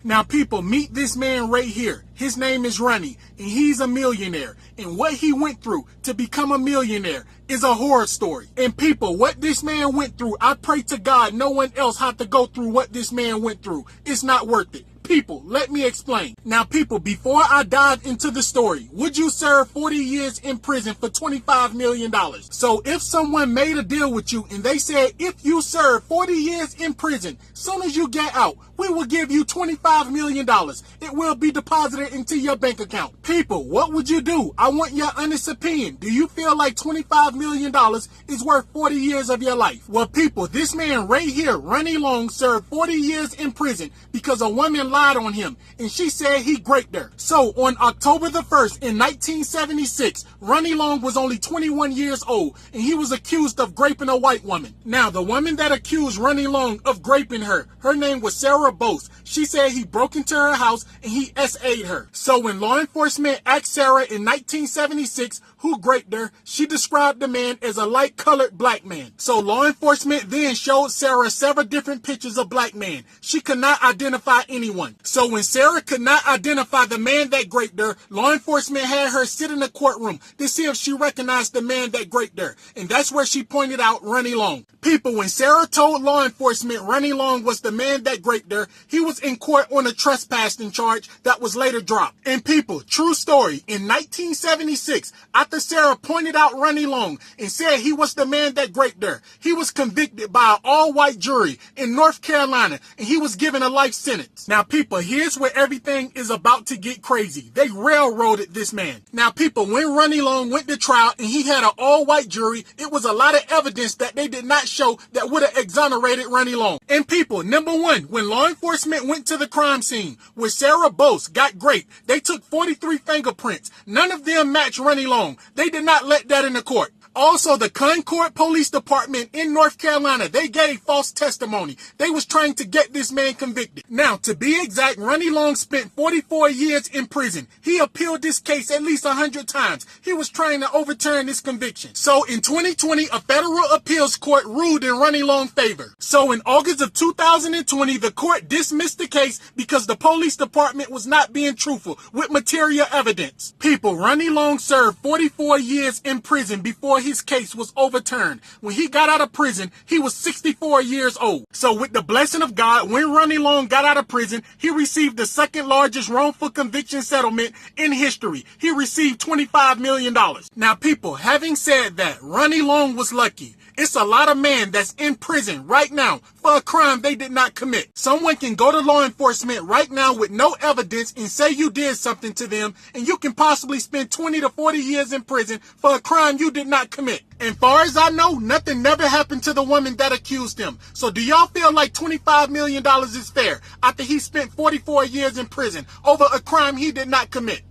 Now, people, meet this man right here. His name is Ronnie, and he's a millionaire. And what he went through to become a millionaire is a horror story. And people, what this man went through, I pray to God no one else had to go through what this man went through. It's not worth it. People, let me explain. Now, people, before I dive into the story, would you serve 40 years in prison for $25 million? So if someone made a deal with you and they said, if you serve 40 years in prison, soon as you get out, we will give you $25 million. It will be deposited into your bank account. People, what would you do? I want your honest opinion. Do you feel like $25 million is worth 40 years of your life? Well, people, this man right here, Ronnie Long, served 40 years in prison because a woman lied on him and she said he raped her. So on October the 1st in 1976, Ronnie Long was only 21 years old and he was accused of raping a white woman. Now, the woman that accused Ronnie Long of raping her name was Sarah Bose. She said he broke into her house and he SA'd her. So when law enforcement asked Sarah in 1976 who raped her, she described the man as a light-colored black man. So law enforcement then showed Sarah several different pictures of black men. She could not identify anyone. So when Sarah could not identify the man that raped her, law enforcement had her sit in the courtroom to see if she recognized the man that raped her. And that's where she pointed out Ronnie Long. People, when Sarah told law enforcement Ronnie Long was the man that raped her, he was in court on a trespassing charge that was later dropped. And people, true story, in 1976, after Sarah pointed out Ronnie Long and said he was the man that raped her, he was convicted by an all-white jury in North Carolina and he was given a life sentence. Now, people, here's where everything is about to get crazy. They railroaded this man. Now, people, when Ronnie Long went to trial and he had an all-white jury, it was a lot of evidence that they did not show that would have exonerated Ronnie Long. And people, number one, when law enforcement went to the crime scene where Sarah Bose got raped, they took 43 fingerprints. None of them matched Ronnie Long. They did not let that in the court. Also, the Concord Police Department in North Carolina, they gave false testimony. They was trying to get this man convicted. Now, to be exact, Ronnie Long spent 44 years in prison. He appealed this case at least 100 times. He was trying to overturn this conviction. So in 2020, a federal appeals court ruled in Ronnie Long's favor. So in August of 2020, the court dismissed the case because the police department was not being truthful with material evidence. People, Ronnie Long served 44 years in prison before his case was overturned. When he got out of prison, he was 64 years old. So with the blessing of God, when Ronnie Long got out of prison, he received the second largest wrongful conviction settlement in history. He received $25 million. Now, people, having said that, Ronnie Long was lucky. It's a lot of men that's in prison right now for a crime they did not commit. Someone can go to law enforcement right now with no evidence and say you did something to them, and you can possibly spend 20 to 40 years in prison for a crime you did not commit. And far as I know, nothing never happened to the woman that accused him. So do y'all feel like $25 million is fair after he spent 44 years in prison over a crime he did not commit?